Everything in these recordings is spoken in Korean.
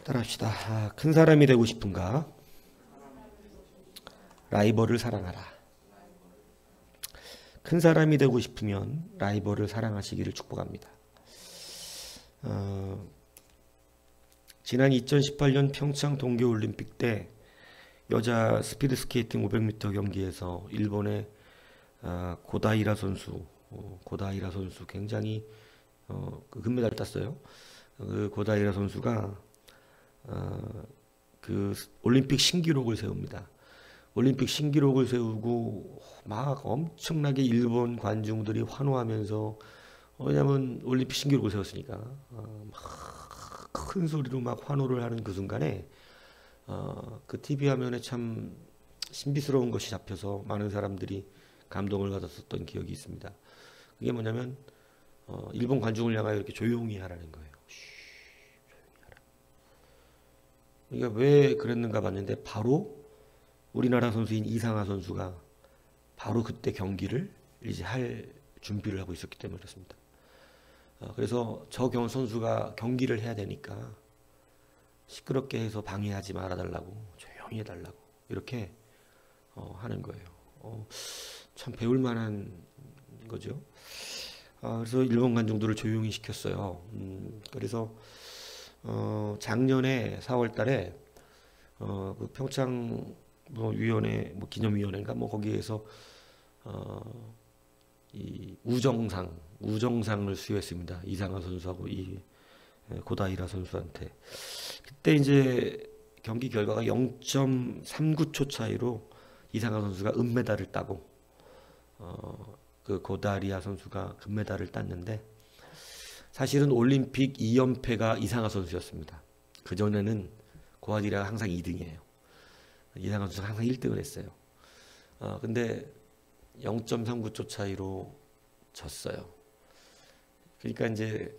따라합시다. 큰 사람이 되고 싶은가? 라이벌을 사랑하라. 큰 사람이 되고 싶으면 라이벌을 사랑하시기를 축복합니다. 지난 2018년 평창 동계올림픽 때 여자 스피드스케이팅 500m 경기에서 일본의 고다이라 선수 굉장히 그 금메달을 땄어요. 그 고다이라 선수가 그 올림픽 신기록을 세웁니다. 올림픽 신기록을 세우고 막 엄청나게 일본 관중들이 환호하면서, 왜냐면 올림픽 신기록을 세웠으니까 막 큰 소리로 막 환호를 하는 그 순간에 그 TV 화면에 참 신비스러운 것이 잡혀서 많은 사람들이 감동을 받았었던 기억이 있습니다. 그게 뭐냐면 일본 관중을 향하여 이렇게 조용히 하라는 거예요. 그러니까 왜 그랬는가 봤는데, 바로 우리나라 선수인 이상하 선수가 바로 그때 경기를 이제 할 준비를 하고 있었기 때문에 그렇습니다. 그래서 저 선수가 경기를 해야 되니까 시끄럽게 해서 방해하지 말아달라고, 조용히 해달라고 이렇게 하는 거예요. 참 배울 만한 거죠. 그래서 일본 관중들을 조용히 시켰어요. 그래서 작년에 4월 달에 그 평창 위원회, 기념위원회인가 거기에서 이 우정상을 수여했습니다. 이상하 선수하고 이 고다이라 선수한테. 그때 이제 경기 결과가 0.39초 차이로 이상하 선수가 은메달을 따고 그 고다이라 선수가 금메달을 땄는데, 사실은 올림픽 2연패가 이상하 선수였습니다. 그전에는 고다이라가 항상 2등이에요. 이상하 선수가 항상 1등을 했어요. 근데 0.39초 차이로 졌어요. 그러니까 이제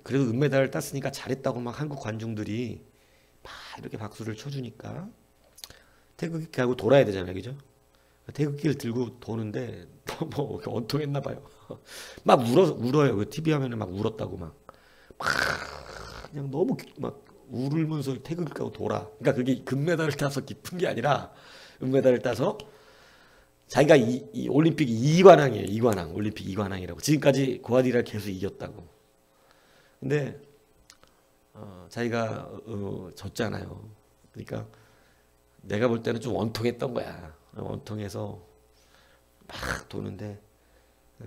그래도 은메달을 땄으니까 잘했다고 막 한국 관중들이 막 이렇게 박수를 쳐주니까 태극기 하고 돌아야 되잖아요, 그죠? 태극기를 들고 도는데 너무 원통했나 봐요. 막 울어요. 그 TV 화면에 막 울었다고 막 그냥 너무 막 울면서 태극기 하고 돌아. 그러니까 그게 금메달을 따서 기쁜 게 아니라 은메달을 따서 자기가 이 올림픽 2관왕이에요. 2관왕. 올림픽 2관왕이라고. 지금까지 고다이라를 계속 이겼다고. 근데 자기가 졌잖아요. 그러니까 내가 볼 때는 좀 원통했던 거야. 원통해서 막 도는데,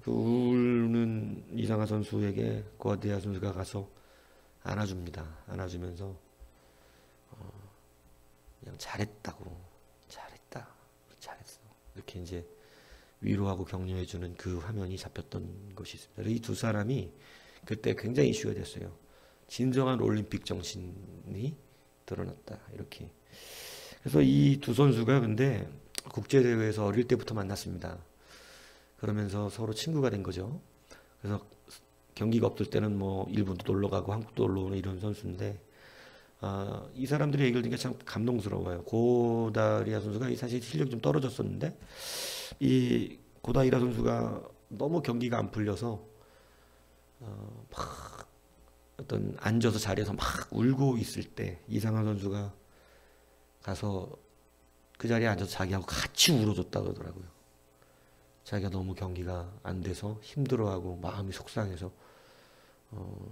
그 우는 이상하 선수에게 고다이라 선수가 가서 안아줍니다. 안아주면서 그냥 잘했다고, 잘했어, 이렇게 이제 위로하고 격려해주는 그 화면이 잡혔던 것이 있습니다. 이 두 사람이 그때 굉장히 이슈가 됐어요. 진정한 올림픽 정신이 드러났다, 이렇게. 그래서 이 두 선수가 근데 국제대회에서 어릴 때부터 만났습니다. 그러면서 서로 친구가 된 거죠. 그래서 경기가 없을 때는 일본도 놀러 가고 한국도 놀러 오는 이런 선수인데, 이 사람들의 얘기를 듣니까 참 감동스러워요. 고다이라 선수가 사실 실력이 좀 떨어졌었는데, 이 고다이라 선수가 너무 경기가 안 풀려서 막 어떤 앉아서 자리에서 막 울고 있을 때 이상하 선수가 가서 그 자리에 앉아서 자기하고 같이 울어줬다 그러더라고요. 자기가 너무 경기가 안 돼서 힘들어하고 마음이 속상해서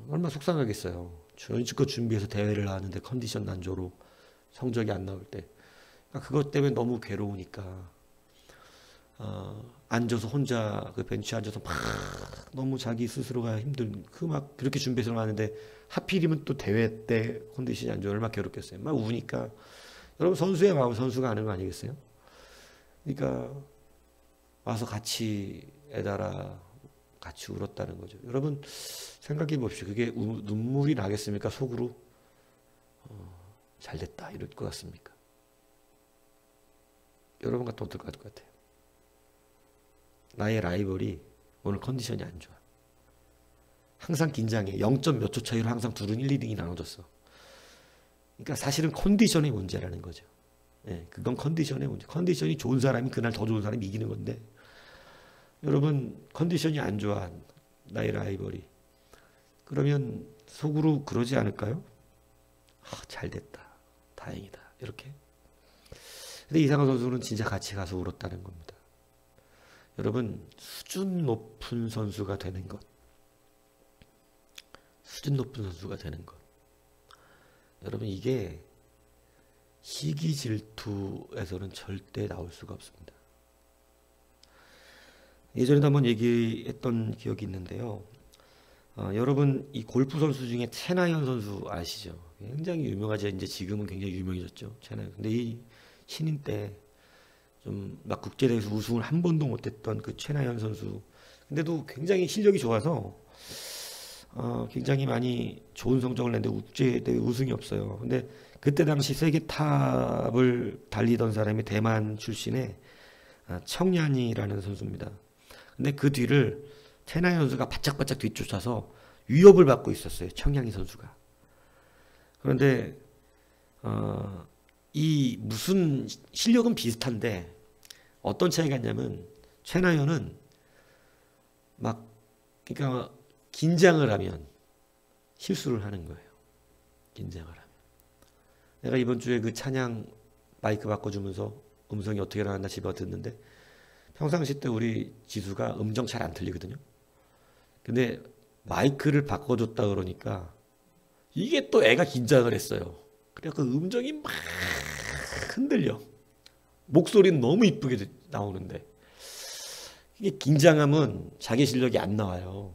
얼마나 속상하겠어요. 전치껏 준비해서 대회를 하는데 컨디션 난조로 성적이 안 나올 때, 그러니까 그것 때문에 너무 괴로우니까 앉아서 혼자 그 벤치에 앉아서 막 너무 자기 스스로가 힘든 막 그렇게 준비해서 가는데, 하필이면 또 대회 때 컨디션이 안 좋아. 얼마나 괴롭겠어요. 막 우니까. 여러분, 선수의 마음 선수가 아는 거 아니겠어요? 그러니까 와서 같이 애달아 같이 울었다는 거죠. 여러분 생각해 봅시오. 그게 눈물이 나겠습니까? 속으로 잘됐다 이럴 것 같습니까? 여러분 같으면 어떨 것 같아요? 나의 라이벌이 오늘 컨디션이 안 좋아. 항상 긴장해. 0. 몇 초 차이로 항상 둘은 1, 2등이 나눠졌어. 그러니까 사실은 컨디션의 문제라는 거죠. 예, 그건 컨디션의 문제. 컨디션이 좋은 사람이 그날 더 좋은 사람이 이기는 건데, 여러분 컨디션이 안 좋아, 나의 라이벌이. 그러면 속으로 그러지 않을까요? 잘 됐다, 다행이다, 이렇게. 근데 이상한 선수는 진짜 같이 가서 울었다는 겁니다. 여러분, 수준 높은 선수가 되는 것, 수준 높은 선수가 되는 것, 여러분, 이게 시기 질투에서는 절대 나올 수가 없습니다. 예전에도 한번 얘기했던 기억이 있는데요. 여러분, 이 골프 선수 중에 최나연 선수 아시죠? 굉장히 유명하죠. 이제 지금은 굉장히 유명해졌죠, 최나연. 근데 이 신인 때 좀 막 국제대회에서 우승을 한 번도 못했던 그 최나연 선수. 근데도 굉장히 실력이 좋아서 굉장히 많이 좋은 성적을 냈는데 국제대회 우승이 없어요. 근데 그때 당시 세계 탑을 달리던 사람이 대만 출신의 청량이라는 선수입니다. 근데 그 뒤를 최나연 선수가 바짝바짝 뒤쫓아서 위협을 받고 있었어요, 청량이 선수가. 그런데 이 무슨 실력은 비슷한데 어떤 차이가 있냐면, 최나연은 막 그러니까 긴장을 하면 실수를 하는 거예요. 긴장을 하면. 내가 이번 주에 그 찬양 마이크 바꿔주면서 음성이 어떻게 나왔나 집에 와서 듣는데, 평상시 때 우리 지수가 음정 잘 안 틀리거든요. 근데 마이크를 바꿔줬다 그러니까 이게 또 애가 긴장을 했어요. 그래서 그 음정이 막 흔들려. 목소리는 너무 이쁘게 나오는데, 이게 긴장하면 자기 실력이 안 나와요.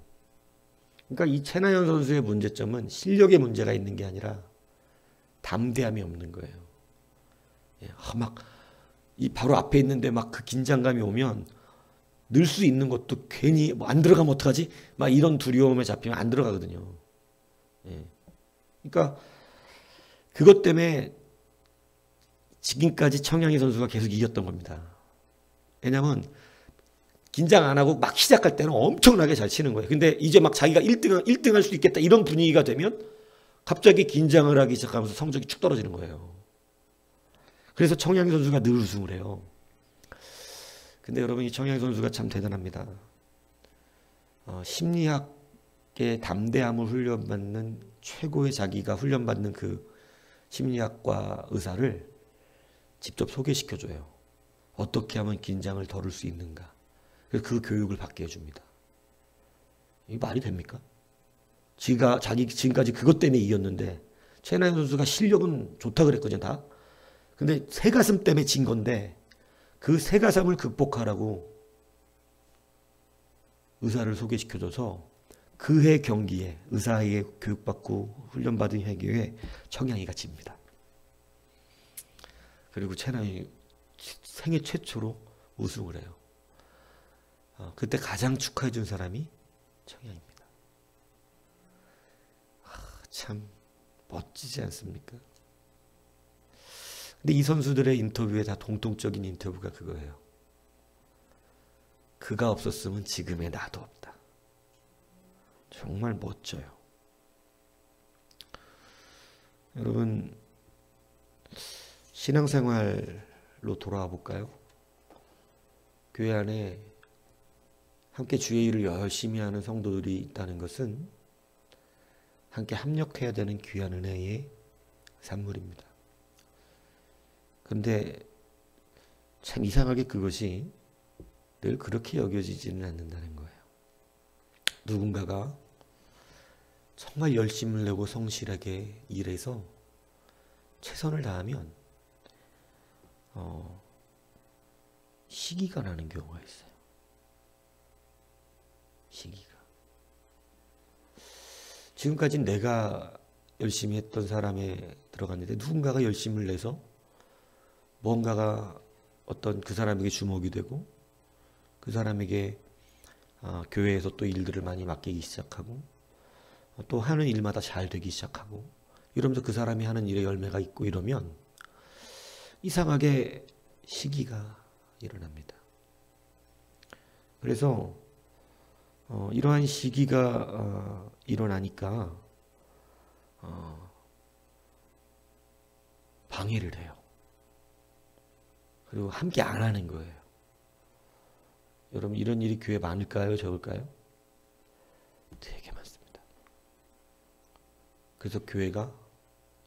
그러니까 이 최나연 선수의 문제점은 실력의 문제가 있는 게 아니라 담대함이 없는 거예요. 막 이 바로 앞에 있는데 막 그 긴장감이 오면 늘 수 있는 것도 괜히 뭐 안 들어가면 어떡하지? 막 이런 두려움에 잡히면 안 들어가거든요. 그러니까 그것 때문에 지금까지 청량희 선수가 계속 이겼던 겁니다. 왜냐면 긴장 안 하고 막 시작할 때는 엄청나게 잘 치는 거예요. 근데 이제 막 자기가 1등 할 수 있겠다 이런 분위기가 되면 갑자기 긴장을 하기 시작하면서 성적이 축 떨어지는 거예요. 그래서 청량희 선수가 늘 우승을 해요. 근데 여러분, 이 청량희 선수가 참 대단합니다. 심리학의 담대함을 훈련받는 최고의 자기가 훈련받는 그 심리학과 의사를 직접 소개시켜줘요. 어떻게 하면 긴장을 덜을 수 있는가. 그래서 그 교육을 받게 해줍니다. 이게 말이 됩니까? 지금까지 그것 때문에 이겼는데, 최나연 선수가 실력은 좋다 그랬거든요, 다. 근데 새가슴 때문에 진 건데, 그 새가슴을 극복하라고 의사를 소개시켜줘서 그 해 경기에 의사에게 교육받고 훈련받은 해기에 청량이가 집니다. 그리고 최나연이 생애 최초로 우승을 해요. 그때 가장 축하해준 사람이 청량입니다. 참 멋지지 않습니까? 근데 이 선수들의 인터뷰에 다 공통적인 인터뷰가 그거예요. 그가 없었으면 지금의 나도 없다. 정말 멋져요. 여러분, 신앙생활로 돌아와 볼까요? 교회 안에 함께 주의 일을 열심히 하는 성도들이 있다는 것은 함께 합력해야 되는 귀한 은혜의 산물입니다. 그런데 참 이상하게 그것이 늘 그렇게 여겨지지는 않는다는 거예요. 누군가가 정말 열심을 내고 성실하게 일해서 최선을 다하면 시기가 나는 경우가 있어요. 시기가. 지금까지 내가 열심히 했던 사람에 들어갔는데 누군가가 열심을 내서 뭔가가 어떤 그 사람에게 주목이 되고 그 사람에게 교회에서 또 일들을 많이 맡기기 시작하고 또 하는 일마다 잘 되기 시작하고 이러면서 그 사람이 하는 일에 열매가 있고 이러면 이상하게 시기가 일어납니다. 그래서 이러한 시기가 일어나니까 방해를 해요. 그리고 함께 안 하는 거예요. 여러분 이런 일이 교회에 많을까요? 적을까요? 되게 많습니다. 그래서 교회가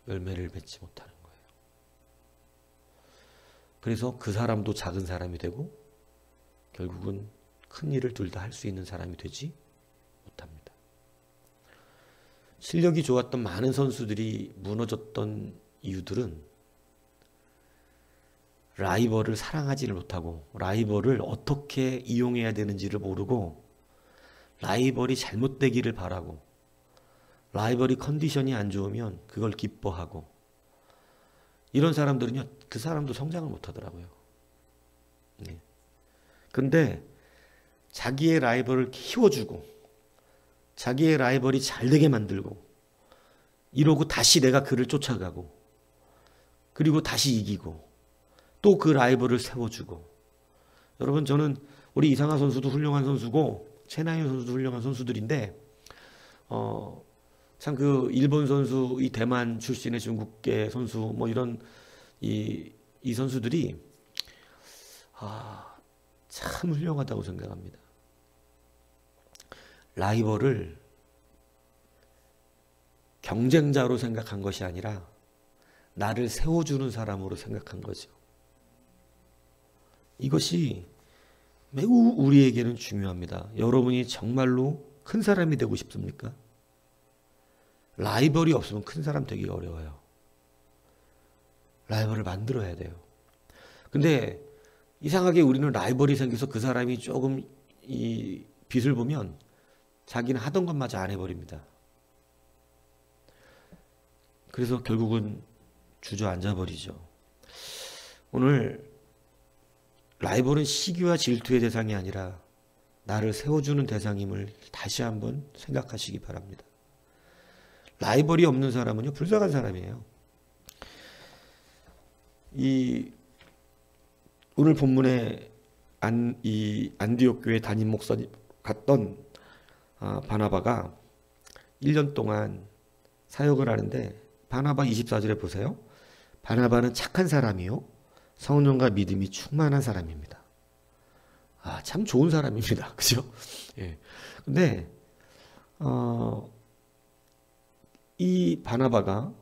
열매를 맺지 못하는 거예요. 그래서 그 사람도 작은 사람이 되고 결국은 큰 일을 둘 다 할 수 있는 사람이 되지 못합니다. 실력이 좋았던 많은 선수들이 무너졌던 이유들은 라이벌을 사랑하지를 못하고 라이벌을 어떻게 이용해야 되는지를 모르고 라이벌이 잘못되기를 바라고 라이벌이 컨디션이 안 좋으면 그걸 기뻐하고 이런 사람들은요, 그 사람도 성장을 못하더라고요. 네. 근데 자기의 라이벌을 키워주고 자기의 라이벌이 잘되게 만들고 이러고 다시 내가 그를 쫓아가고 그리고 다시 이기고 또 그 라이벌을 세워주고. 여러분 저는 우리 이상하 선수도 훌륭한 선수고 최나연 선수도 훌륭한 선수들인데 참 그 일본 선수, 이 대만 출신의 중국계 선수 뭐 이런 이 선수들이 참 훌륭하다고 생각합니다. 라이벌을 경쟁자로 생각한 것이 아니라 나를 세워주는 사람으로 생각한 거죠. 이것이 매우 우리에게는 중요합니다. 여러분이 정말로 큰 사람이 되고 싶습니까? 라이벌이 없으면 큰 사람 되기가 어려워요. 라이벌을 만들어야 돼요. 근데 이상하게 우리는 라이벌이 생겨서 그 사람이 조금 이 빛을 보면 자기는 하던 것마저 안 해버립니다. 그래서 결국은 주저앉아 버리죠. 오늘 라이벌은 시기와 질투의 대상이 아니라 나를 세워주는 대상임을 다시 한번 생각하시기 바랍니다. 라이벌이 없는 사람은요, 불쌍한 사람이에요. 오늘 본문에 안디옥 교회 담임 목사님 갔던 바나바가 1년 동안 사역을 하는데 바나바 24절에 보세요. 바나바는 착한 사람이요 성령과 믿음이 충만한 사람입니다. 참 좋은 사람입니다. 그죠? 예. 근데 이 바나바가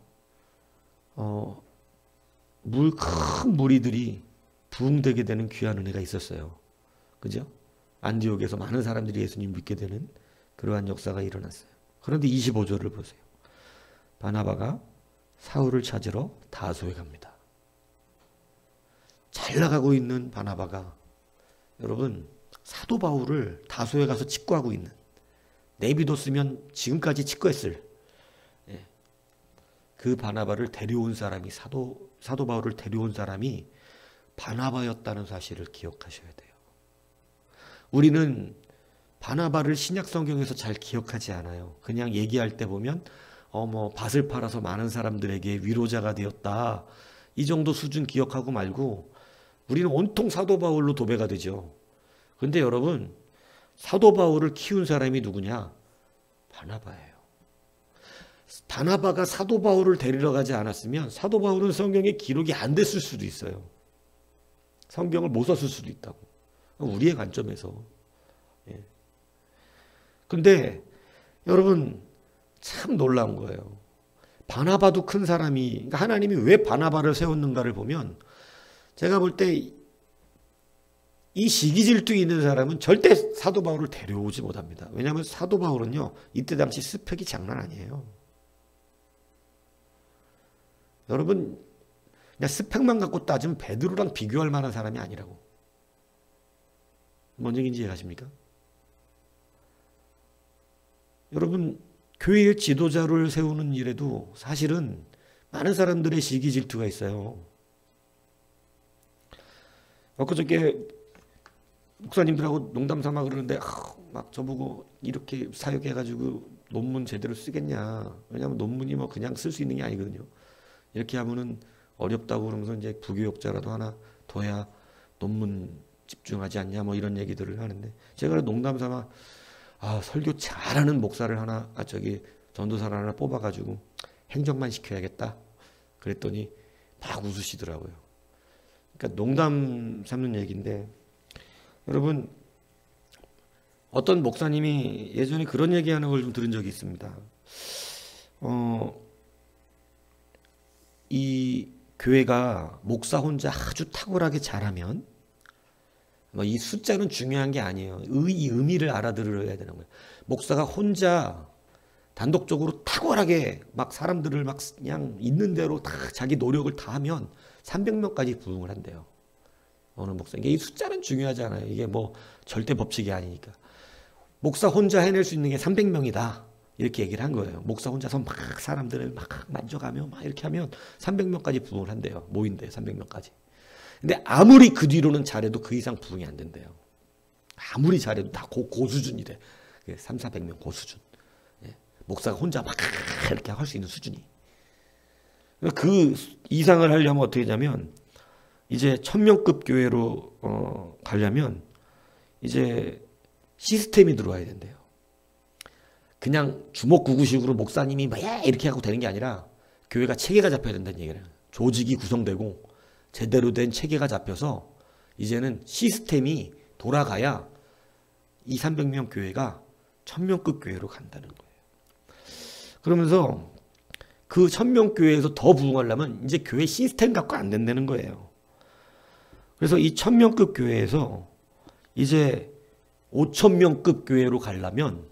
큰 무리들이 부흥되게 되는 귀한 은혜가 있었어요. 그죠? 안디옥에서 많은 사람들이 예수님 믿게 되는 그러한 역사가 일어났어요. 그런데 25절을 보세요. 바나바가 사울을 찾으러 다소에 갑니다. 잘 나가고 있는 바나바가 여러분 사도 바울을 다소에 가서 직구하고 있는, 내비뒀으면 지금까지 직구했을 그 바나바를 데려온 사람이 사도 바울을 데려온 사람이 바나바였다는 사실을 기억하셔야 돼요. 우리는 바나바를 신약 성경에서 잘 기억하지 않아요. 그냥 얘기할 때 보면 밭을 팔아서 많은 사람들에게 위로자가 되었다, 이 정도 수준 기억하고 말고 우리는 온통 사도 바울로 도배가 되죠. 그런데 여러분 사도 바울을 키운 사람이 누구냐? 바나바예요. 바나바가 사도 바울을 데리러 가지 않았으면 사도 바울은 성경에 기록이 안 됐을 수도 있어요. 성경을 못 썼을 수도 있다고. 우리의 관점에서. 그런데 여러분 참 놀라운 거예요. 바나바도 큰 사람이, 그러니까 하나님이 왜 바나바를 세웠는가를 보면 제가 볼 때 이 시기질투 있는 사람은 절대 사도 바울을 데려오지 못합니다. 왜냐하면 사도 바울은요 이때 당시 스펙이 장난 아니에요. 여러분 그냥 스펙만 갖고 따지면 베드로랑 비교할 만한 사람이 아니라고. 뭔 얘기인지 이해하십니까? 여러분 교회의 지도자를 세우는 일에도 사실은 많은 사람들의 시기 질투가 있어요. 엊그저께 목사님들하고 농담 삼아 그러는데 막 저보고 이렇게 사역해가지고 논문 제대로 쓰겠냐. 왜냐하면 논문이 뭐 그냥 쓸 수 있는 게 아니거든요. 이렇게 하면은 어렵다고 그러면서 이제 부교육자라도 하나 둬야 논문 집중하지 않냐 뭐 이런 얘기들을 하는데 제가 농담 삼아 설교 잘하는 목사를 하나, 전도사를 하나 뽑아가지고 행정만 시켜야겠다. 그랬더니 막 웃으시더라고요. 그러니까 농담 삼는 얘기인데, 여러분, 어떤 목사님이 예전에 그런 얘기하는 걸 좀 들은 적이 있습니다. 이 교회가 목사 혼자 아주 탁월하게 잘하면 이 숫자는 중요한 게 아니에요. 이 의미를 알아들어야 되는 거예요. 목사가 혼자 단독적으로 탁월하게 막 사람들을 막 그냥 있는 대로 다 자기 노력을 다 하면 300명까지 부흥을 한대요. 어느 목사. 이게 이 숫자는 중요하지 않아요. 이게 뭐 절대 법칙이 아니니까. 목사 혼자 해낼 수 있는 게 300명이다. 이렇게 얘기를 한 거예요. 목사 혼자서 막 사람들을 막 만져가며 막 이렇게 하면 300명까지 부흥을 한대요. 모인대요. 300명까지. 근데 아무리 그 뒤로는 잘해도 그 이상 부흥이 안 된대요. 아무리 잘해도 다 고수준이래. 3, 400명 고수준. 목사가 혼자 막 이렇게 할 수 있는 수준이. 그 이상을 하려면 어떻게 하냐면 이제 1000명급 교회로 가려면 이제 시스템이 들어와야 된대요. 그냥 주먹구구식으로 목사님이 막 이렇게 하고 되는 게 아니라 교회가 체계가 잡혀야 된다는 얘기를 해요. 조직이 구성되고 제대로 된 체계가 잡혀서 이제는 시스템이 돌아가야 2, 300명 교회가 1000명급 교회로 간다는 거예요. 그러면서 그 1000명 교회에서 더 부흥하려면 이제 교회 시스템 갖고 안 된다는 거예요. 그래서 이 1000명급 교회에서 이제 5000명급 교회로 가려면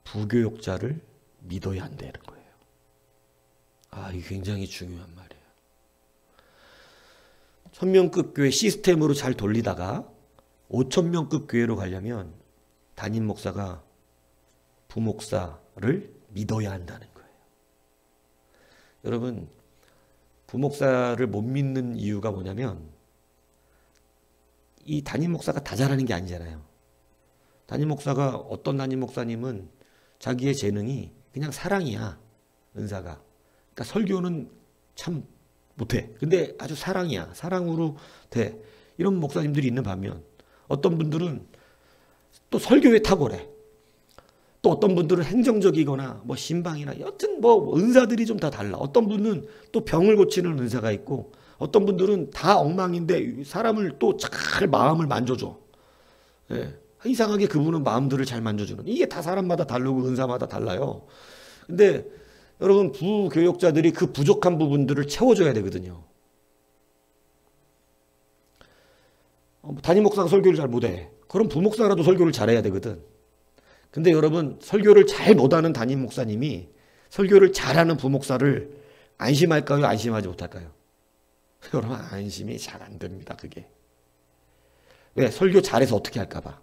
부교육자를 믿어야 한다는 거예요. 이게 굉장히 중요한 말이에요. 1000명급 교회 시스템으로 잘 돌리다가 5000명급 교회로 가려면 담임 목사가 부목사를 믿어야 한다는 거예요. 여러분, 부목사를 못 믿는 이유가 뭐냐면 이 담임 목사가 다 잘하는 게 아니잖아요. 담임 목사가 어떤 담임 목사님은 자기의 재능이 그냥 사랑이야. 은사가. 그러니까 설교는 참 못해. 근데 아주 사랑이야. 사랑으로 돼. 이런 목사님들이 있는 반면 어떤 분들은 또 설교에 탁월해. 또 어떤 분들은 행정적이거나 뭐 신방이나 여튼 뭐 은사들이 좀 다 달라. 어떤 분은 또 병을 고치는 은사가 있고 어떤 분들은 다 엉망인데 사람을 또 잘 마음을 만져줘. 이상하게 그분은 마음들을 잘 만져주는. 이게 다 사람마다 다르고 은사마다 달라요. 근데 여러분 부교육자들이 그 부족한 부분들을 채워줘야 되거든요. 담임 목사가 설교를 잘 못해. 그럼 부목사라도 설교를 잘해야 되거든. 근데 여러분 설교를 잘 못하는 담임 목사님이 설교를 잘하는 부목사를 안심할까요? 안심하지 못할까요? 여러분 안심이 잘 안 됩니다. 그게. 왜? 설교 잘해서 어떻게 할까 봐.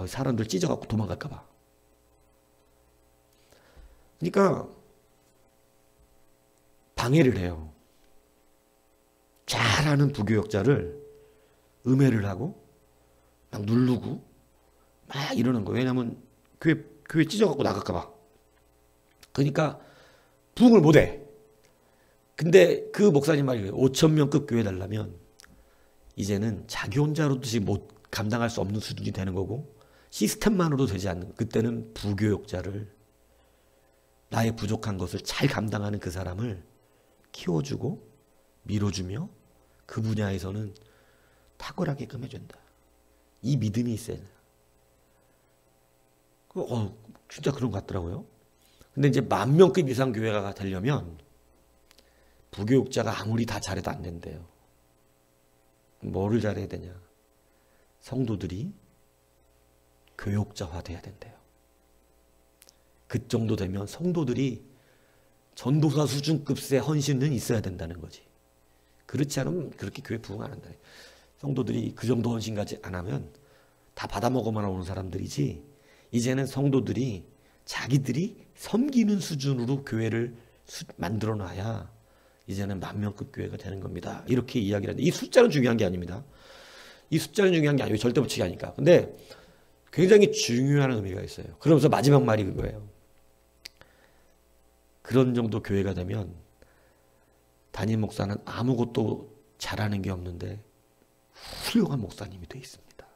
사람들 찢어갖고 도망갈까 봐. 그러니까 방해를 해요. 잘하는 부교역자를 음해를 하고 막 누르고 막 이러는 거예요. 왜냐하면 교회 찢어갖고 나갈까 봐. 그러니까 부흥을 못해. 근데 그 목사님 말이 5000명급 교회 달라면 이제는 자기 혼자로도 못 감당할 수 없는 수준이 되는 거고 시스템만으로도 되지 않는, 그때는 부교육자를, 나의 부족한 것을 잘 감당하는 그 사람을 키워주고 밀어주며 그 분야에서는 탁월하게끔 해준다. 이 믿음이 있어야 돼. 진짜 그런 것 같더라고요. 근데 이제 10,000명급 이상 교회가 되려면 부교육자가 아무리 다 잘해도 안 된대요. 뭐를 잘해야 되냐? 성도들이 교육자화 돼야 된대요. 그 정도 되면 성도들이 전도사 수준급의 헌신은 있어야 된다는 거지. 그렇지 않으면 그렇게 교회 부흥 안 한다. 성도들이 그 정도 헌신까지 안 하면 다 받아먹어만 오는 사람들이지, 이제는 성도들이 자기들이 섬기는 수준으로 교회를 만들어 놔야 이제는 10,000명급 교회가 되는 겁니다. 이렇게 이야기를 하는데, 이 숫자는 중요한 게 아닙니다. 이 숫자는 중요한 게 아니고 절대 법칙이 아니까. 근데 굉장히 중요한 의미가 있어요. 그러면서 마지막 말이 그거예요. 그런 정도 교회가 되면 담임 목사는 아무것도 잘하는 게 없는데 훌륭한 목사님이 돼 있습니다.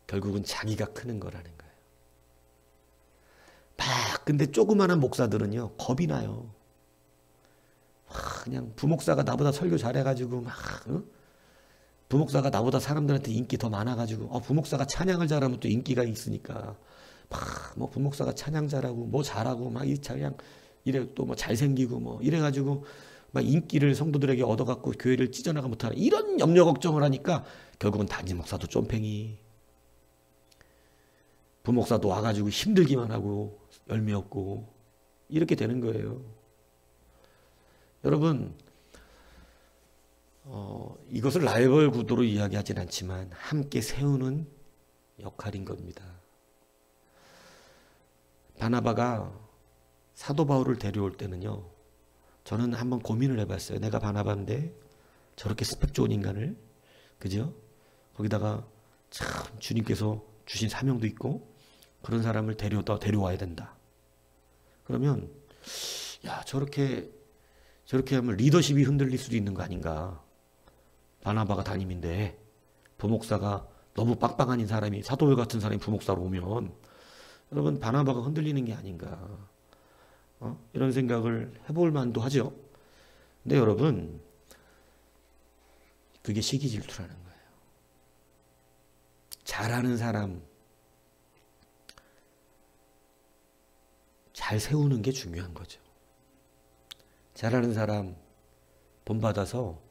결국은 자기가 크는 거라는 거예요. 근데 조그마한 목사들은요, 겁이 나요. 그냥 부목사가 나보다 설교 잘해가지고 부목사가 나보다 사람들한테 인기 더 많아가지고 부목사가 찬양을 잘하면 또 인기가 있으니까 뭐 부목사가 찬양 잘하고 뭐 잘하고 막 이 그냥 이래 또 뭐 잘생기고 뭐 이래가지고 막 인기를 성도들에게 얻어갖고 교회를 찢어나가 못하는 이런 염려 걱정을 하니까 결국은 담임 목사도 쫌팽이, 부목사도 와가지고 힘들기만 하고 열매 없고 이렇게 되는 거예요. 여러분, 이것을 라이벌 구도로 이야기하진 않지만 함께 세우는 역할인 겁니다. 바나바가 사도 바울을 데려올 때는요, 저는 한번 고민을 해봤어요. 내가 바나바인데 저렇게 스펙 좋은 인간을, 그죠? 거기다가 참 주님께서 주신 사명도 있고 그런 사람을 데려와야 된다. 그러면 저렇게 하면 리더십이 흔들릴 수도 있는 거 아닌가. 바나바가 담임인데 부목사가 너무 빵빵한 사람이, 사도회 같은 사람이 부목사로 오면 여러분 바나바가 흔들리는 게 아닌가. 이런 생각을 해볼 만도 하죠. 근데 여러분, 그게 시기 질투라는 거예요. 잘하는 사람 잘 세우는 게 중요한 거죠. 잘하는 사람 본받아서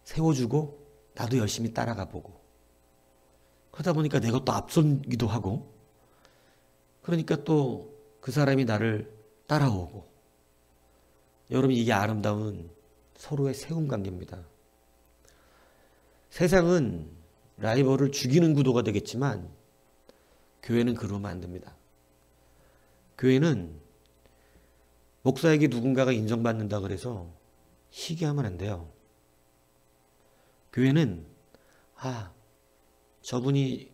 세워주고 나도 열심히 따라가 보고, 그러다 보니까 내가 또 앞선기도 하고, 그러니까 또 그 사람이 나를 따라오고. 여러분, 이게 아름다운 서로의 세움 관계입니다. 세상은 라이벌을 죽이는 구도가 되겠지만 교회는 그러면 안 됩니다. 교회는 목사에게 누군가가 인정받는다 그래서 시기하면 안 돼요. 교회는 저분이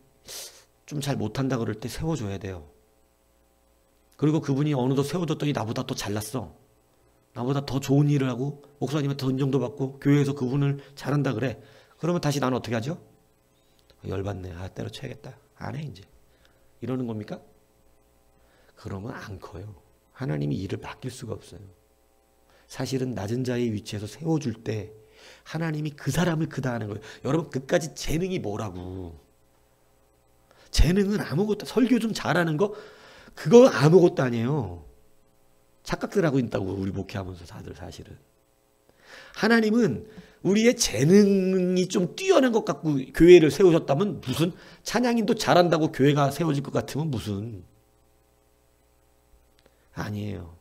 좀 잘 못한다 그럴 때 세워줘야 돼요. 그리고 그분이 어느덧 세워줬더니 나보다 또 잘났어. 나보다 더 좋은 일을 하고 목사님한테 더 인정도 받고 교회에서 그분을 잘한다 그래. 그러면 다시 나는 어떻게 하죠? 열받네. 때려쳐야겠다. 안 해 이제. 이러는 겁니까? 그러면 안 커요. 하나님이 일을 맡길 수가 없어요. 사실은 낮은 자의 위치에서 세워줄 때 하나님이 그 사람을 크다 하는 거예요. 여러분, 그까지 재능이 뭐라고. 재능은 아무것도, 설교 좀 잘하는 거 그거 아무것도 아니에요. 착각들 하고 있다고 우리 목회하면서 다들 사실은. 하나님은 우리의 재능이 좀 뛰어난 것 같고 교회를 세우셨다면 무슨 찬양인도 잘한다고 교회가 세워질 것 같으면 무슨. 아니에요.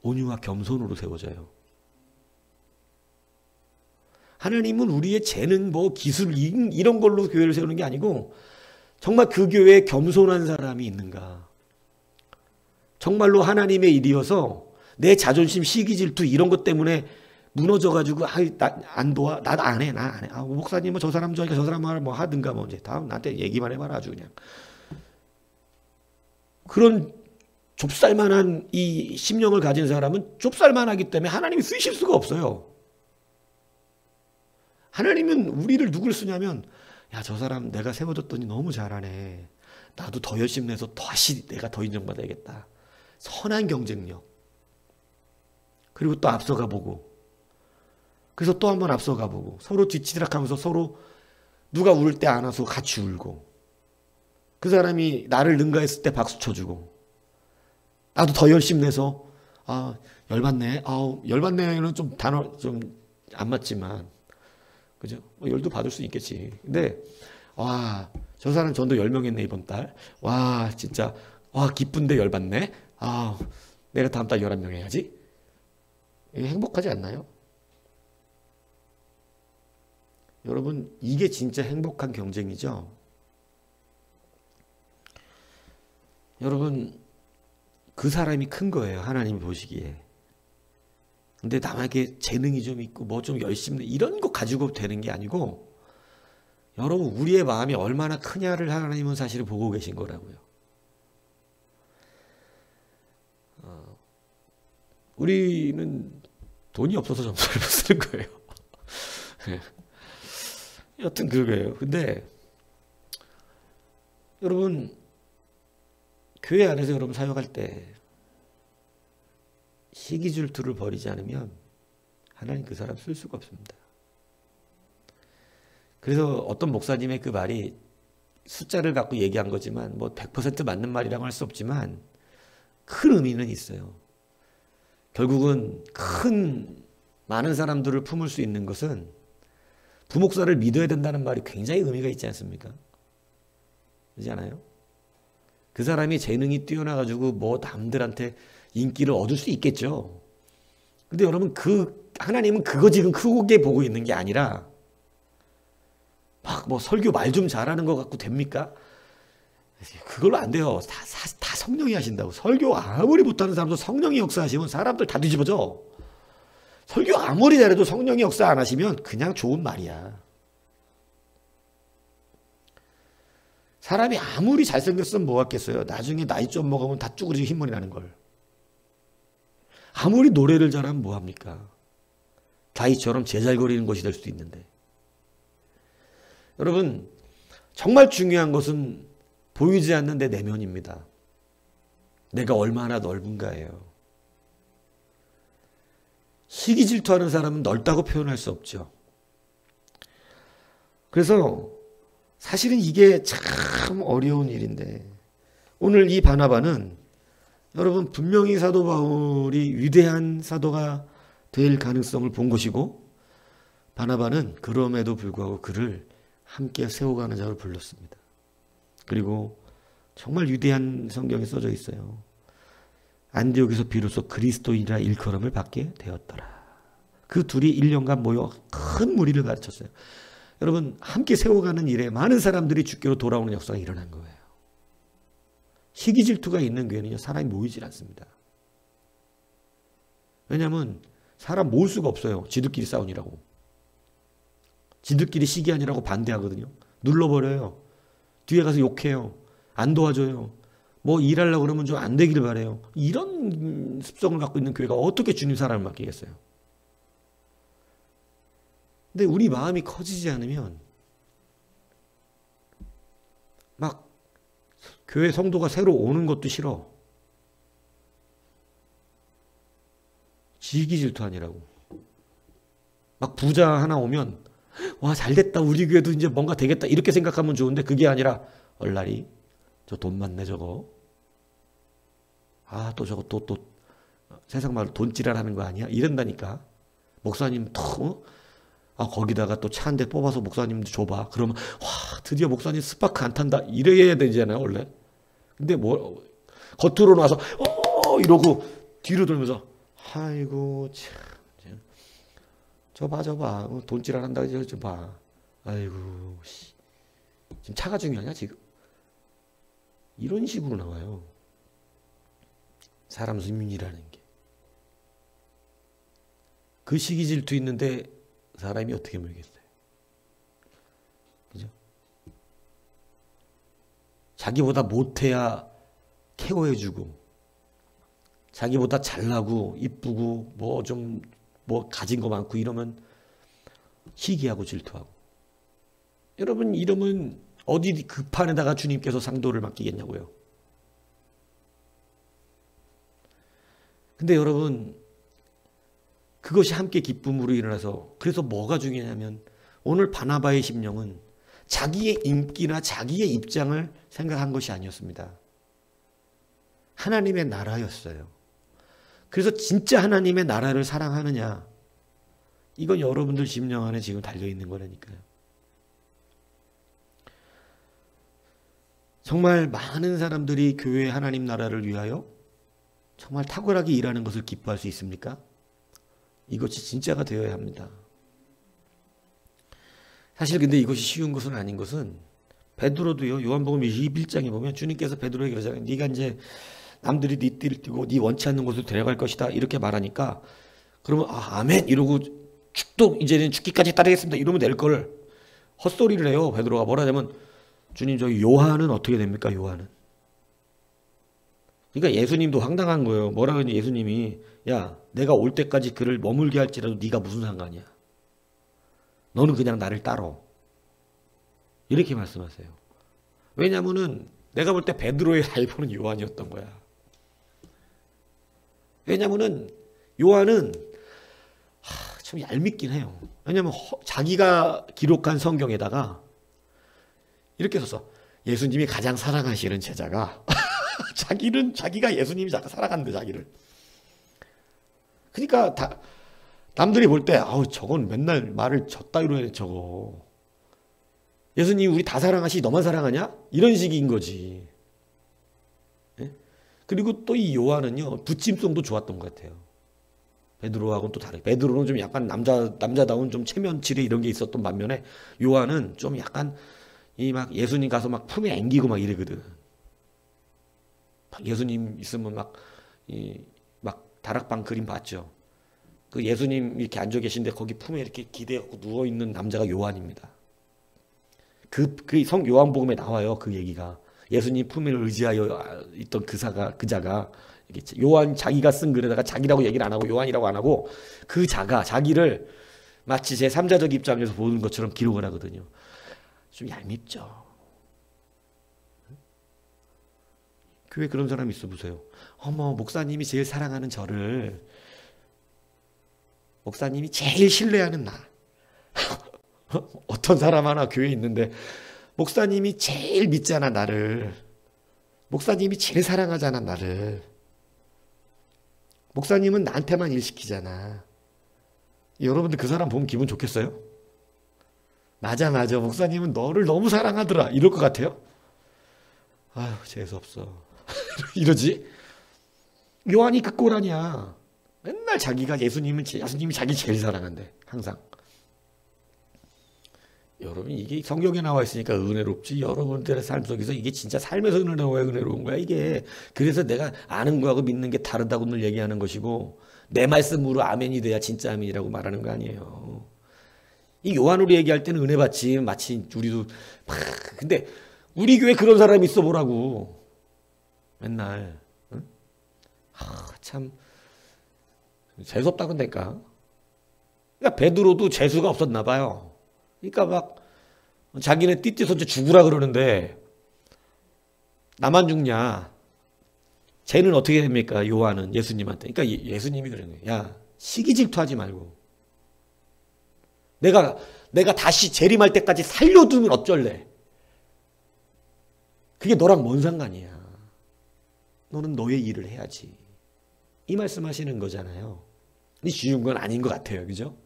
온유와 겸손으로 세워져요. 하나님은 우리의 재능, 기술 이런 걸로 교회를 세우는 게 아니고 정말 그 교회에 겸손한 사람이 있는가. 정말로 하나님의 일이어서 내 자존심, 시기, 질투 이런 것 때문에 무너져가지고 나 안 도와, 나 안 해. 목사님은 저 사람 좋아하니까 저 사람 말 하든가 이제 다음 나한테 얘기만 해봐라 아주 그냥. 그런 좁쌀만한 이 심령을 가진 사람은 좁쌀만하기 때문에 하나님이 쓰실 수가 없어요. 하나님은 우리를 누굴 쓰냐면, 저 사람 내가 세워줬더니 너무 잘하네. 나도 더 열심히 내서 다시 내가 더 인정받아야겠다. 선한 경쟁력. 그리고 또 앞서가 보고. 그래서 또 한번 앞서가 보고. 서로 뒤치드락하면서 서로 누가 울 때 안아서 같이 울고. 그 사람이 나를 능가했을 때 박수 쳐주고. 나도 더 열심히 내서 열받네. 열받네는 좀 단어 좀 안 맞지만, 그죠? 열도 받을 수 있겠지. 근데 저 사람 전도 10명 했네 이번 달. 진짜 기쁜데 열받네. 내가 다음 달 11명 해야지. 이게 행복하지 않나요? 여러분, 이게 진짜 행복한 경쟁이죠. 여러분, 그 사람이 큰 거예요. 하나님이 보시기에. 근데 남에게 재능이 좀 있고 좀 열심히 이런 거 가지고 되는 게 아니고, 여러분, 우리의 마음이 얼마나 크냐를 하나님은 사실 보고 계신 거라고요. 우리는 돈이 없어서 점수를 못 쓰는 거예요. 여튼 그거예요. 근데 여러분 교회 안에서 여러분 사역할 때 시기 질투를 버리지 않으면 하나님 그 사람 쓸 수가 없습니다. 그래서 어떤 목사님의 그 말이 숫자를 갖고 얘기한 거지만 뭐 100% 맞는 말이라고 할 수 없지만 큰 의미는 있어요. 결국은 많은 사람들을 품을 수 있는 것은 부목사를 믿어야 된다는 말이 굉장히 의미가 있지 않습니까? 그렇지 않아요? 그 사람이 재능이 뛰어나가지고 뭐 남들한테 인기를 얻을 수 있겠죠. 근데 여러분 하나님은 그거 지금 크게 보고 있는 게 아니라 막 뭐 설교 말 좀 잘하는 것 같고 됩니까? 그걸로 안 돼요. 다 성령이 하신다고. 설교 아무리 못하는 사람도 성령이 역사하시면 사람들 다 뒤집어져. 설교 아무리 잘해도 성령이 역사 안 하시면 그냥 좋은 말이야. 사람이 아무리 잘생겼으면 뭐 같겠어요. 나중에 나이 좀 먹으면 다 쭈그리고 흰머리 나는 걸. 아무리 노래를 잘하면 뭐합니까? 다이처럼 제잘거리는 것이 될 수도 있는데. 여러분 정말 중요한 것은 보이지 않는 내 내면입니다. 내가 얼마나 넓은가예요. 시기 질투하는 사람은 넓다고 표현할 수 없죠. 그래서 사실은 이게 참 어려운 일인데 오늘 이 바나바는 여러분 분명히 사도 바울이 위대한 사도가 될 가능성을 본 것이고 바나바는 그럼에도 불구하고 그를 함께 세워가는 자로 불렀습니다. 그리고 정말 위대한 성경에 써져 있어요. 안디옥에서 비로소 그리스도인이라 일컬음을 받게 되었더라. 그 둘이 1년간 모여 큰 무리를 가르쳤어요. 여러분 함께 세워가는 일에 많은 사람들이 주께로 돌아오는 역사가 일어난 거예요. 시기 질투가 있는 교회는요 사람이 모이질 않습니다. 왜냐하면 사람 모을 수가 없어요. 지들끼리 싸우니라고. 지들끼리 시기하니라고 반대하거든요. 눌러버려요. 뒤에 가서 욕해요. 안 도와줘요. 뭐 일하려고 그러면 좀 안 되기를 바래요. 이런 습성을 갖고 있는 교회가 어떻게 주님 사랑을 맡기겠어요? 근데 우리 마음이 커지지 않으면 막 교회 성도가 새로 오는 것도 싫어. 시기 질투하니라고. 막 부자 하나 오면 와 잘됐다 우리 교회도 이제 뭔가 되겠다 이렇게 생각하면 좋은데 그게 아니라 얼라리 저 돈 많네 저거. 아 또 저거 또 세상 말로 돈지랄하는 거 아니야? 이런다니까. 목사님 또 거기다가 또 차 한 대 뽑아서 목사님도 줘봐. 그러면 와 드디어 목사님 스파크 안 탄다 이래야 되잖아요 원래. 근데 뭐 겉으로 나와서 이러고 뒤로 돌면서 아이고 참 저봐 돈지랄 한다 저 봐. 아이고 씨. 지금 차가 중요하냐 지금? 이런 식으로 나와요. 사람 수민이라는 게. 그 시기 질투 있는데 사람이 어떻게 물겠어요? 그죠? 자기보다 못해야 케어해주고 자기보다 잘나고 이쁘고 뭐 가진 거 많고 이러면 시기하고 질투하고. 여러분 이러면 어디 그 판에다가 주님께서 상도를 맡기겠냐고요. 근데 여러분 그것이 함께 기쁨으로 일어나서 그래서 뭐가 중요하냐면 오늘 바나바의 심령은 자기의 인기나 자기의 입장을 생각한 것이 아니었습니다. 하나님의 나라였어요. 그래서 진짜 하나님의 나라를 사랑하느냐 이건 여러분들 심령 안에 지금 달려있는 거라니까요. 정말 많은 사람들이 교회 하나님 나라를 위하여 정말 탁월하게 일하는 것을 기뻐할 수 있습니까? 이것이 진짜가 되어야 합니다. 사실 근데 이것이 쉬운 것은 아닌 것은 베드로도요. 요한복음 21장에 보면 주님께서 베드로에게 그러잖아요. 네가 이제 남들이 네 띠를 띠고 네 원치 않는 곳으로 데려갈 것이다 이렇게 말하니까 그러면 아멘 이러고 죽도 이제는 죽기까지 따르겠습니다 이러면 될 걸 헛소리를 해요. 베드로가 뭐라 하냐면 주님 저기 요한은 어떻게 됩니까? 요한은. 그러니까 예수님도 황당한 거예요. 뭐라 그러니 예수님이 야 내가 올 때까지 그를 머물게 할지라도 네가 무슨 상관이야. 너는 그냥 나를 따라. 이렇게 말씀하세요. 왜냐면은 내가 볼 때 베드로의 라이벌은 요한이었던 거야. 왜냐면은 요한은 참 얄밉긴 해요. 왜냐면 자기가 기록한 성경에다가 이렇게 썼어. 예수님이 가장 사랑하시는 제자가 자기가 예수님이 사랑한대 자기를. 그러니까 남들이 볼 때 아우 저건 맨날 말을 저따위로 해 저거. 예수님이 우리 다 사랑하시 너만 사랑하냐? 이런 식인 거지. 예? 그리고 또 이 요한은요 붙임성도 좋았던 것 같아요. 베드로하고는 또 다르게. 베드로는 좀 약간 남자다운 좀 체면치레 이런 게 있었던 반면에 요한은 좀 약간 이 막 예수님 가서 막 품에 안기고 막 이러거든. 예수님 있으면 막 다락방 그림 봤죠. 그 예수님 이렇게 앉아 계신데 거기 품에 이렇게 기대갖고 누워 있는 남자가 요한입니다. 그 요한복음에 나와요. 그 얘기가. 예수님 품에 의지하여 있던 그 자가 요한 자기가 쓴 글에다가 자기라고 얘기를 안 하고 요한이라고 안 하고 그 자기를 마치 제3자적 입장에서 보는 것처럼 기록을 하거든요. 좀 얄밉죠. 교회 그런 사람 있어 보세요. 어머 목사님이 제일 사랑하는 저를 목사님이 제일 신뢰하는 나. 어떤 사람 하나 교회에 있는데 목사님이 제일 믿잖아 나를. 목사님이 제일 사랑하잖아 나를. 목사님은 나한테만 일 시키잖아. 여러분들 그 사람 보면 기분 좋겠어요? 맞아 목사님은 너를 너무 사랑하더라 이럴 것 같아요? 아휴 재수없어. 이러지? 요한이 그 꼴 아니야. 맨날 자기가 예수님이 자기 제일 사랑한대 항상. 여러분 이게 성경에 나와 있으니까 은혜롭지 여러분들의 삶 속에서 이게 진짜 삶에서 은혜로운 거야 이게. 그래서 내가 아는 거하고 믿는 게 다르다고 늘 얘기하는 것이고 내 말씀으로 아멘이 돼야 진짜 아멘이라고 말하는 거 아니에요. 이 요한으로 얘기할 때는 은혜 받지 마치 우리도 근데 우리 교회 그런 사람이 있어 보라고 맨날. 응? 참 재수없다 그러니까. 그러니까 베드로도 재수가 없었나 봐요. 그러니까 막 자기네 띠띠손자 죽으라 그러는데 나만 죽냐. 쟤는 어떻게 됩니까? 요한은 예수님한테. 그러니까 예수님이 그러는 거예요. 야 시기 질투하지 말고 내가 다시 재림할 때까지 살려두면 어쩔래. 그게 너랑 뭔 상관이야. 너는 너의 일을 해야지. 이 말씀하시는 거잖아요. 근데 쉬운 건 아닌 것 같아요. 그죠?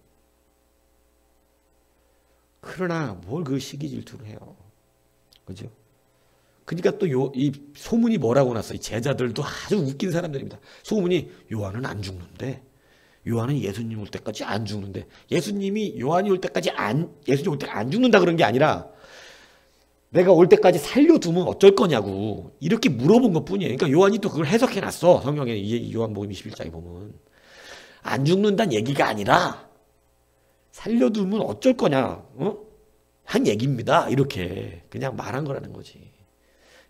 그러나 뭘 그 시기 질투를 해요. 그죠? 그러니까 또 이 소문이 뭐라고 났어. 이 제자들도 아주 웃긴 사람들입니다. 소문이 요한은 안 죽는데. 요한은 예수님 올 때까지 안 죽는데. 예수님이 요한이 올 때까지 예수님 올 때 안 죽는다 그런 게 아니라 내가 올 때까지 살려두면 어쩔 거냐고 이렇게 물어본 것 뿐이에요. 그러니까 요한이 또 그걸 해석해 놨어. 성경에 요한복음 21장에 보면 안 죽는다는 얘기가 아니라 살려두면 어쩔 거냐 한 얘기입니다. 이렇게 그냥 말한 거라는 거지.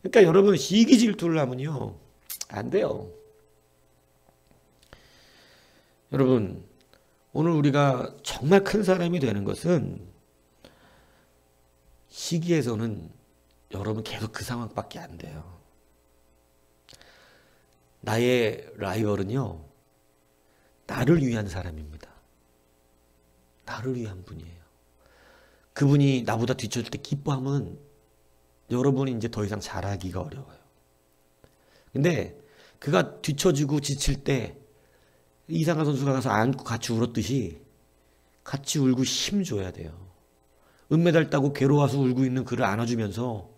그러니까 여러분 시기 질투를 하면요 안 돼요. 여러분 오늘 우리가 정말 큰 사람이 되는 것은 시기에서는 여러분 계속 그 상황밖에 안 돼요. 나의 라이벌은요 나를 위한 사람입니다. 나를 위한 분이에요. 그분이 나보다 뒤쳐질 때 기뻐하면 여러분이 이제 더 이상 잘하기가 어려워요. 근데 그가 뒤처지고 지칠 때 이상한 선수가 가서 안고 같이 울었듯이 같이 울고 힘줘야 돼요. 은메달 따고 괴로워서 울고 있는 그를 안아주면서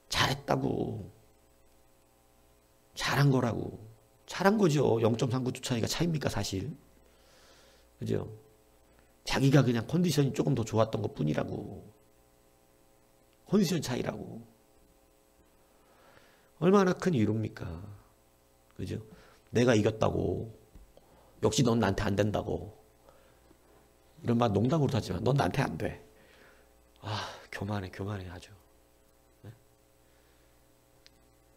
잘했다고 잘한 거라고. 잘한 거죠. 0.39초 차이가 차입니까 사실. 그죠? 자기가 그냥 컨디션이 조금 더 좋았던 것 뿐이라고. 컨디션 차이라고. 얼마나 큰 위로입니까? 그죠? 내가 이겼다고. 역시 넌 나한테 안 된다고. 이런 말 농담으로 하지만 넌 나한테 안 돼. 아, 교만해 아주. 네?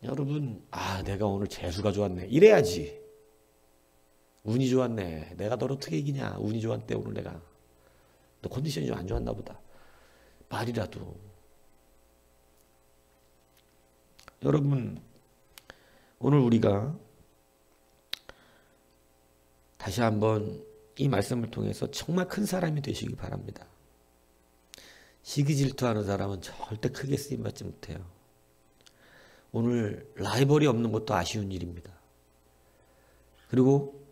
여러분, 내가 오늘 재수가 좋았네. 이래야지. 운이 좋았네. 내가 널 어떻게 이기냐. 운이 좋았대 오늘 내가. 너 컨디션이 좀 안 좋았나 보다. 말이라도. 여러분, 오늘 우리가 다시 한번 이 말씀을 통해서 정말 큰 사람이 되시기 바랍니다. 시기 질투하는 사람은 절대 크게 쓰임받지 못해요. 오늘 라이벌이 없는 것도 아쉬운 일입니다. 그리고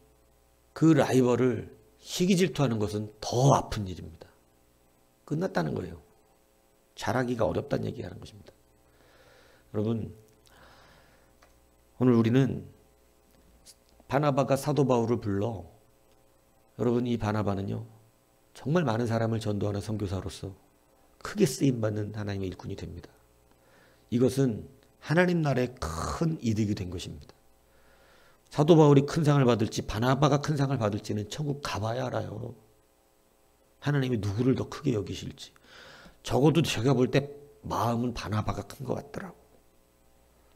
그 라이벌을 시기 질투하는 것은 더 아픈 일입니다. 끝났다는 거예요. 잘하기가 어렵다는 얘기하는 것입니다. 여러분, 오늘 우리는 바나바가 사도 바울을 불러, 여러분 이 바나바는요 정말 많은 사람을 전도하는 선교사로서 크게 쓰임받는 하나님의 일꾼이 됩니다. 이것은 하나님 나라에 큰 이득이 된 것입니다. 사도 바울이 큰 상을 받을지 바나바가 큰 상을 받을지는 천국 가봐야 알아요. 하나님이 누구를 더 크게 여기실지. 적어도 제가 볼 때 마음은 바나바가 큰 것 같더라고.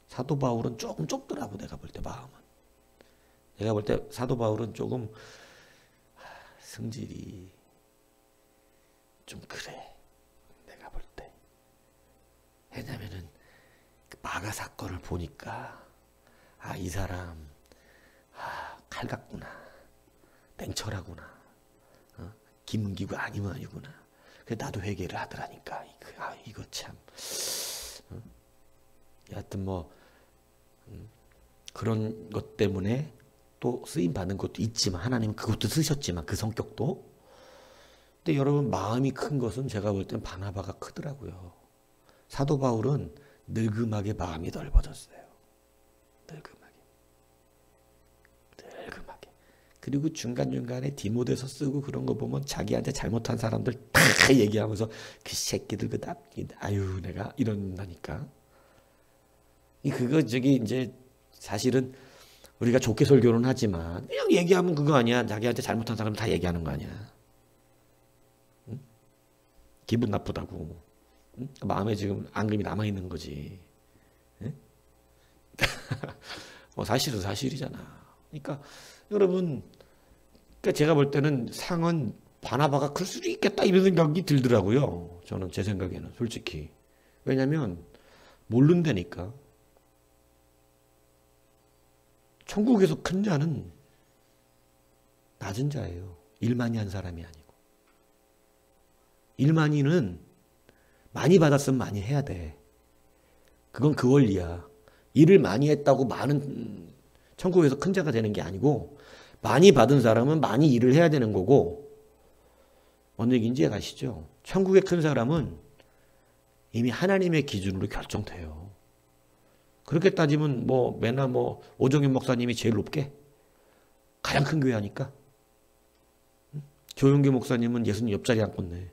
사도 바울은 조금 좁더라고. 내가 볼 때 마음은. 내가 볼 때 사도 바울은 조금 성질이 좀 그래. 내가 볼 때. 왜냐면은 그 마가 사건을 보니까 이 사람 칼 같구나. 냉철하구나. 김은기가 아니구나. 그래 나도 회개를 하더라니까. 이거 참. 여하튼 뭐 그런 것 때문에 또 쓰임 받는 것도 있지만 하나님은 그것도 쓰셨지만 그 성격도. 근데 여러분 마음이 큰 것은 제가 볼 땐 바나바가 크더라고요. 사도 바울은 늙음하게 마음이 넓어졌어요. 늙음하게. 그리고 중간중간에 디모데서 쓰고 그런 거 보면 자기한테 잘못한 사람들 다 얘기하면서 그 새끼들 그 나쁜 아유 내가 이런다니까. 그거 이제 사실은 우리가 좋게 설교는 하지만 그냥 얘기하면 그거 아니야. 자기한테 잘못한 사람 다 얘기하는 거 아니야. 응? 기분 나쁘다고. 응? 마음에 지금 앙금이 남아있는 거지. 응? 사실은 사실이잖아. 그러니까 여러분, 제가 볼 때는 상은 바나바가 클 수도 있겠다 이런 생각이 들더라고요. 저는 제 생각에는 솔직히. 왜냐면 모른다니까. 천국에서 큰 자는 낮은 자예요. 일 많이 한 사람이 아니고. 일 많이는 많이 받았으면 많이 해야 돼. 그건 그 원리야. 일을 많이 했다고 많은 천국에서 큰 자가 되는 게 아니고 많이 받은 사람은 많이 일을 해야 되는 거고. 어느 얘기인지 아시죠? 천국의 큰 사람은 이미 하나님의 기준으로 결정돼요. 그렇게 따지면 맨날 오정윤 목사님이 제일 높게? 가장 큰 교회 하니까. 조용기 목사님은 예수님 옆자리 안 꽂네.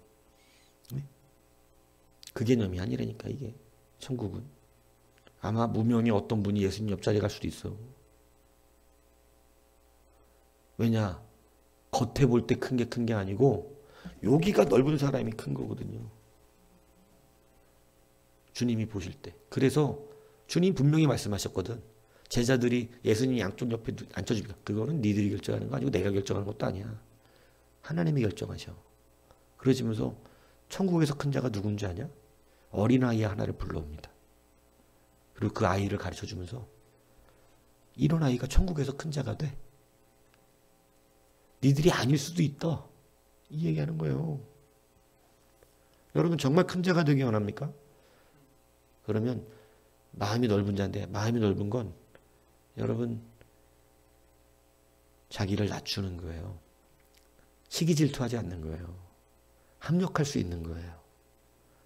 그 개념이 아니라니까 이게. 천국은. 아마 무명히 어떤 분이 예수님 옆자리 갈 수도 있어. 왜냐? 겉에 볼 때 큰 게 아니고 여기가 넓은 사람이 큰 거거든요. 주님이 보실 때. 그래서 주님 분명히 말씀하셨거든. 제자들이 예수님 양쪽 옆에 앉혀주니까 그거는 니들이 결정하는 거 아니고 내가 결정하는 것도 아니야. 하나님이 결정하셔. 그러시면서 천국에서 큰 자가 누군지 아냐? 어린아이 하나를 불러옵니다. 그리고 그 아이를 가르쳐주면서 이런 아이가 천국에서 큰 자가 돼. 니들이 아닐 수도 있다. 이 얘기하는 거예요. 여러분 정말 큰 자가 되기 원합니까? 그러면 마음이 넓은 자인데 마음이 넓은 건 여러분 자기를 낮추는 거예요. 시기 질투하지 않는 거예요. 합력할 수 있는 거예요.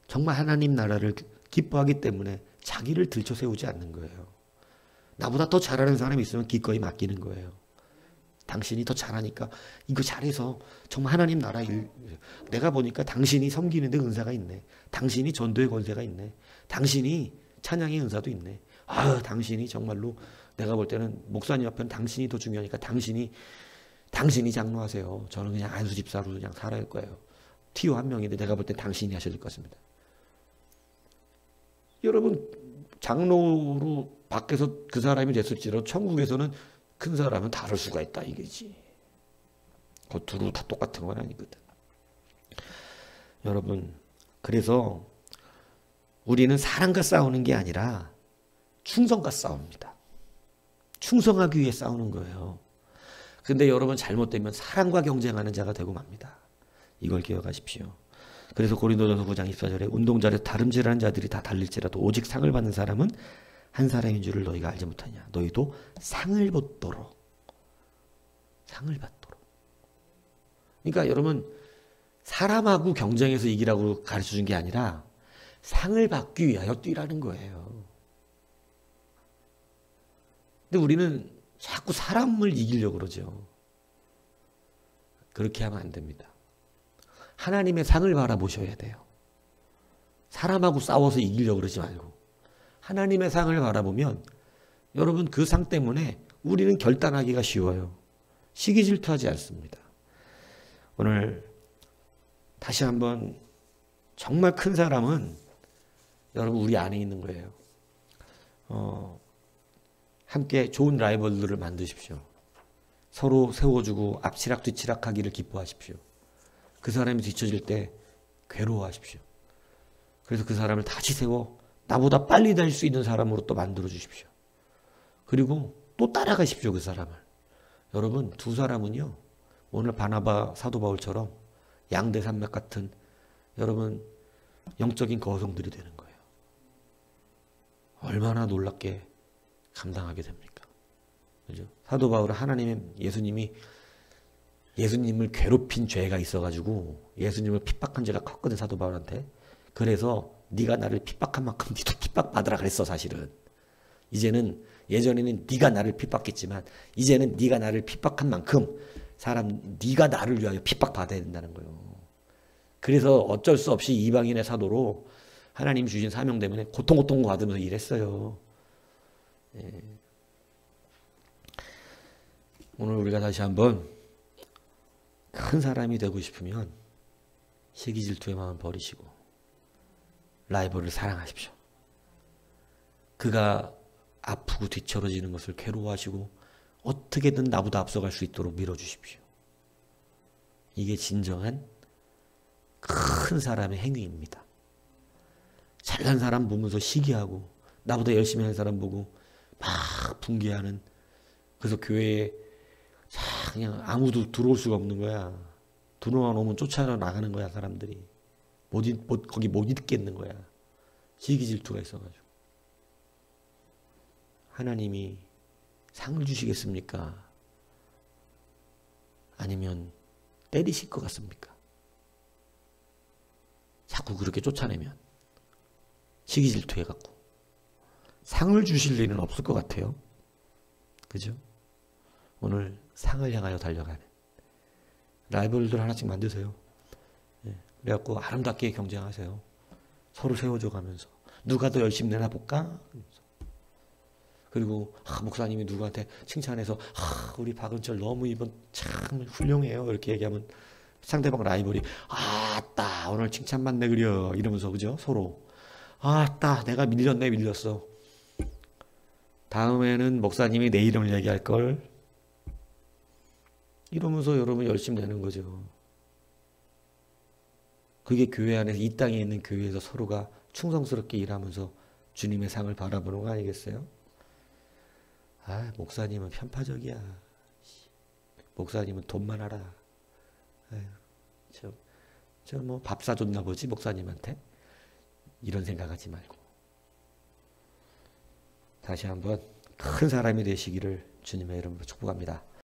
정말 하나님 나라를 기뻐하기 때문에 자기를 들쳐세우지 않는 거예요. 나보다 더 잘하는 사람이 있으면 기꺼이 맡기는 거예요. 당신이 더 잘하니까 이거 잘해서 정말 하나님 나라 일, 내가 보니까 당신이 섬기는데 은사가 있네. 당신이 전도의 권세가 있네. 당신이 찬양의 은사도 있네. 당신이 정말로 내가 볼 때는 목사님 앞에는 당신이 더 중요하니까 당신이 장로하세요. 저는 그냥 안수 집사로 그냥 살아야 할 거예요. 티오 한 명인데 내가 볼 때 당신이 하셔야 될 것 같습니다. 여러분 장로로 밖에서 그 사람이 됐을지라도 천국에서는 큰 사람은 다를 수가 있다 이거지. 겉으로 다 똑같은 건 아니거든. 여러분 그래서 우리는 사람과 싸우는 게 아니라 충성과 싸웁니다. 충성하기 위해 싸우는 거예요. 근데 여러분 잘못되면 사랑과 경쟁하는 자가 되고 맙니다. 이걸 기억하십시오. 그래서 고린도전서 9장 24절에 운동자를 다름질하는 자들이 다 달릴지라도 오직 상을 받는 사람은 한 사람인 줄을 너희가 알지 못하냐. 너희도 상을 받도록. 상을 받도록. 그러니까 여러분 사람하고 경쟁해서 이기라고 가르쳐준 게 아니라 상을 받기 위하여 뛰라는 거예요. 근데 우리는 자꾸 사람을 이기려고 그러죠. 그렇게 하면 안 됩니다. 하나님의 상을 바라보셔야 돼요. 사람하고 싸워서 이기려고 그러지 말고 하나님의 상을 바라보면 여러분 그 상 때문에 우리는 결단하기가 쉬워요. 시기 질투하지 않습니다. 오늘 다시 한번 정말 큰 사람은 여러분 우리 안에 있는 거예요. 함께 좋은 라이벌들을 만드십시오. 서로 세워주고 앞치락 뒤치락 하기를 기뻐하십시오. 그 사람이 뒤처질 때 괴로워하십시오. 그래서 그 사람을 다시 세워 나보다 빨리 달 수 있는 사람으로 또 만들어 주십시오. 그리고 또 따라가십시오. 그 사람을. 여러분 두 사람은요. 오늘 바나바 사도 바울처럼 양대 산맥 같은 여러분 영적인 거성들이 되는 거예요. 얼마나 놀랍게 감당하게 됩니까? 그죠? 사도 바울은 하나님의 예수님을 괴롭힌 죄가 있어가지고 예수님을 핍박한 죄가 컸거든 사도 바울한테. 그래서 네가 나를 핍박한 만큼 네도 핍박받으라 그랬어 사실은. 이제는 예전에는 네가 나를 핍박했지만 이제는 네가 나를 핍박한 만큼 네가 나를 위하여 핍박받아야 된다는 거예요. 그래서 어쩔 수 없이 이방인의 사도로 하나님 주신 사명 때문에 고통 받으면서 일했어요. 예. 오늘 우리가 다시 한번 큰 사람이 되고 싶으면 시기 질투의 마음을 버리시고 라이벌을 사랑하십시오. 그가 아프고 뒤처져지는 것을 괴로워하시고 어떻게든 나보다 앞서갈 수 있도록 밀어주십시오. 이게 진정한 큰 사람의 행위입니다. 잘난 사람 보면서 시기하고 나보다 열심히 하는 사람 보고 막 분개하는. 그래서 교회에 그냥 아무도 들어올 수가 없는 거야. 들어오면 쫓아나가는 거야 사람들이. 거기 못 있겠는 거야. 시기 질투가 있어가지고. 하나님이 상을 주시겠습니까? 아니면 때리실 것 같습니까? 자꾸 그렇게 쫓아내면 시기 질투해갖고 상을 주실 일은 없을 것 같아요. 그죠? 오늘 상을 향하여 달려가는 라이벌들 하나씩 만드세요. 그래갖고 아름답게 경쟁하세요. 서로 세워줘 가면서 누가 더 열심히 내나 볼까? 그리고 목사님이 누구한테 칭찬해서 우리 박은철 너무 이번 참 훌륭해요 이렇게 얘기하면 상대방 라이벌이 아따 오늘 칭찬받네 그려 이러면서 그죠? 서로 아따 내가 밀렸어. 다음에는 목사님이 내 이름을 얘기할 걸 이러면서 여러분 열심히 내는 거죠. 그게 교회 안에서 이 땅에 있는 교회에서 서로가 충성스럽게 일하면서 주님의 상을 바라보는 거 아니겠어요? 목사님은 편파적이야. 목사님은 돈만 알아. 저 뭐 밥 사줬나 보지 목사님한테? 이런 생각하지 말고 다시 한번 큰 사람이 되시기를 주님의 이름으로 축복합니다.